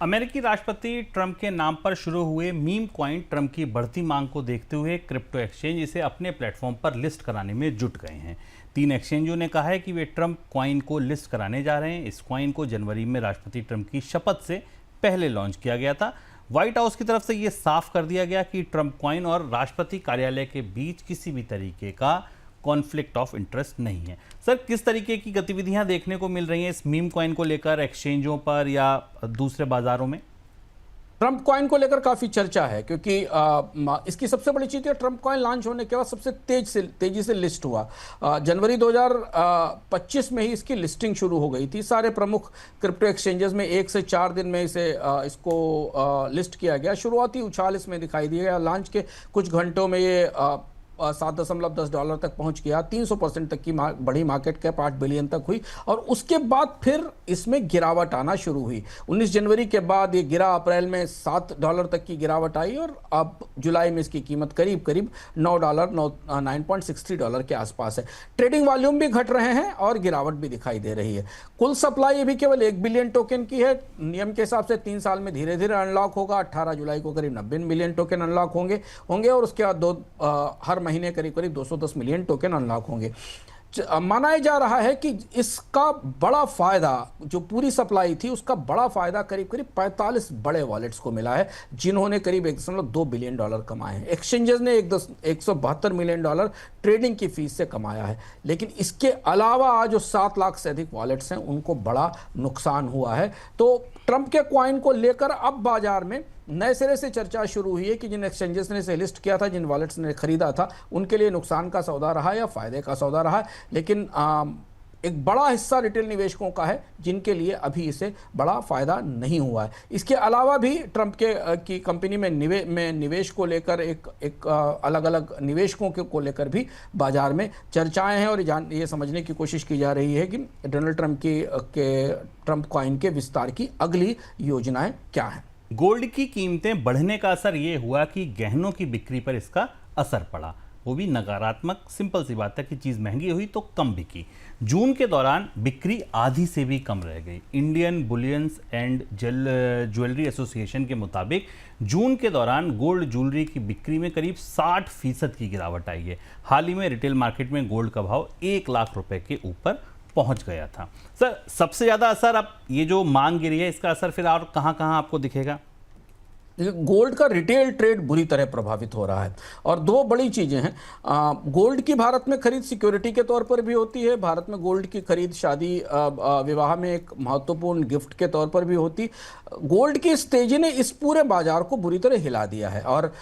अमेरिकी राष्ट्रपति ट्रंप के नाम पर शुरू हुए मीम कॉइन ट्रंप की बढ़ती मांग को देखते हुए क्रिप्टो एक्सचेंज इसे अपने प्लेटफॉर्म पर लिस्ट कराने में जुट गए हैं। 3 एक्सचेंजों ने कहा है कि वे ट्रंप कॉइन को लिस्ट कराने जा रहे हैं। इस कॉइन को जनवरी में राष्ट्रपति ट्रंप की शपथ से पहले लॉन्च किया गया था। व्हाइट हाउस की तरफ से यह साफ कर दिया गया कि ट्रंप कॉइन और राष्ट्रपति कार्यालय के बीच किसी भी तरीके का कॉन्फ्लिक्ट ऑफ इंटरेस्ट नहीं है। सर, किस तरीके की गतिविधियां देखने को मिल रही हैं इस मीम कॉइन को लेकर एक्सचेंजों पर या दूसरे बाजारों में? ट्रंप कॉइन को लेकर काफी चर्चा है क्योंकि इसकी सबसे बड़ी चीज है, ट्रंप कॉइन लॉन्च होने के बाद सबसे तेजी से लिस्ट हुआ। जनवरी 2025 में ही इसकी लिस्टिंग शुरू हो गई थी। सारे प्रमुख क्रिप्टो एक्सचेंजेस में 1 से 4 दिन में इसको लिस्ट किया गया। शुरुआती उछाल इसमें दिखाई दिया गया। लॉन्च के कुछ घंटों में ये $7.10 तक पहुंच गया। 300% तक की बड़ी मार्केट कैप 8 बिलियन तक हुई और उसके बाद फिर इसमें गिरावट आना शुरू हुई। 19 जनवरी के बाद ये गिरा, अप्रैल में $7 तक की गिरावट आई और अब जुलाई में इसकी कीमत करीब करीब $9.63 के आसपास है। ट्रेडिंग वॉल्यूम भी घट रहे हैं और गिरावट भी दिखाई दे रही है। कुल सप्लाई भी केवल 1 बिलियन टोकन की है। नियम के हिसाब से 3 साल में धीरे धीरे अनलॉक होगा। 18 जुलाई को करीब 90 मिलियन टोकन अनलॉक होंगे और उसके बाद हर महीने करीब करीब 210 मिलियन टोकन अनलॉक होंगे। माना जा रहा है कि इसका बड़ा फायदा, जो पूरी सप्लाई थी उसका बड़ा फायदा करीब करीब 45 बड़े वॉलेट्स को मिला है, जिन्होंने करीब $1.2 बिलियन कमाए हैं। एक्सचेंजेस ने $172 मिलियन ट्रेडिंग की फीस से कमाया है। लेकिन इसके अलावा जो 7 लाख से अधिक वॉलेट्स हैं उनको बड़ा नुकसान हुआ है। तो ट्रंप के कॉइन को लेकर अब बाजार में नए सिरे से चर्चा शुरू हुई है कि जिन एक्सचेंजेस ने इसे लिस्ट किया था, जिन वॉलेट्स ने खरीदा था, उनके लिए नुकसान का सौदा रहा या फायदे का सौदा रहा है। लेकिन एक बड़ा हिस्सा रिटेल निवेशकों का है जिनके लिए अभी इसे बड़ा फायदा नहीं हुआ है। इसके अलावा भी ट्रंप की कंपनी में निवेश को लेकर एक अलग अलग निवेशकों को लेकर भी बाजार में चर्चाएं हैं और ये समझने की कोशिश की जा रही है कि डोनाल्ड ट्रंप ट्रंप कॉइन के विस्तार की अगली योजनाएं क्या हैं। गोल्ड की कीमतें बढ़ने का असर ये हुआ कि गहनों की बिक्री पर इसका असर पड़ा, वो भी नकारात्मक। सिंपल सी बात है कि चीज़ महंगी हुई तो कम बिकी। जून के दौरान बिक्री आधी से भी कम रह गई। Indian bullions and jewellery association के मुताबिक जून के दौरान गोल्ड ज्वेलरी की बिक्री में करीब 60% की गिरावट आई है। हाल ही में रिटेल मार्केट में गोल्ड का भाव 1 लाख रुपए के ऊपर पहुंच गया था। सर, सबसे ज़्यादा असर अब ये जो मांग गिरी है, इसका असर फिर और कहां आपको दिखेगा? गोल्ड का रिटेल ट्रेड बुरी तरह प्रभावित हो रहा है और 2 बड़ी चीजें हैं। गोल्ड की भारत में खरीद सिक्योरिटी के तौर पर भी होती है। भारत में गोल्ड की खरीद शादी विवाह में एक महत्वपूर्ण गिफ्ट के तौर पर भी होती। गोल्ड की इस तेजी ने इस पूरे बाजार को बुरी तरह हिला दिया है और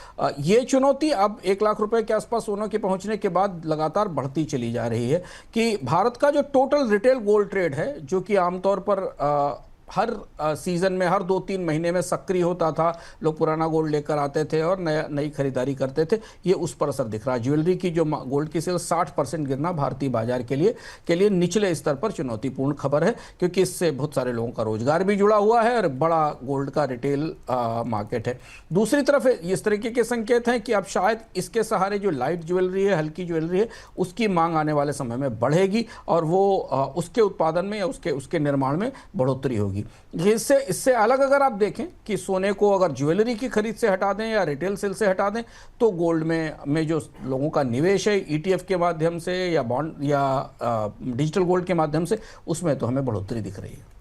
ये चुनौती अब 1 लाख रुपए के आसपास सोना के पहुंचने के बाद लगातार बढ़ती चली जा रही है कि भारत का जो टोटल रिटेल गोल्ड ट्रेड है, जो कि आमतौर पर हर सीजन में हर 2-3 महीने में सक्रिय होता था, लोग पुराना गोल्ड लेकर आते थे और नई खरीदारी करते थे, ये उस पर असर दिख रहा है। ज्वेलरी की जो गोल्ड की सेल 60% गिरना भारतीय बाजार के लिए निचले स्तर पर चुनौतीपूर्ण खबर है, क्योंकि इससे बहुत सारे लोगों का रोजगार भी जुड़ा हुआ है और बड़ा गोल्ड का रिटेल मार्केट है। दूसरी तरफ इस तरीके के संकेत हैं कि अब शायद इसके सहारे जो लाइट ज्वेलरी है, हल्की ज्वेलरी है, उसकी मांग आने वाले समय में बढ़ेगी और वो उसके उत्पादन में या उसके निर्माण में बढ़ोतरी होगी। इससे अलग अगर आप देखें कि सोने को अगर ज्वेलरी की खरीद से हटा दें या रिटेल सेल से हटा दें, तो गोल्ड में जो लोगों का निवेश है ETF के माध्यम से या बॉन्ड या डिजिटल गोल्ड के माध्यम से, उसमें तो हमें बढ़ोतरी दिख रही है।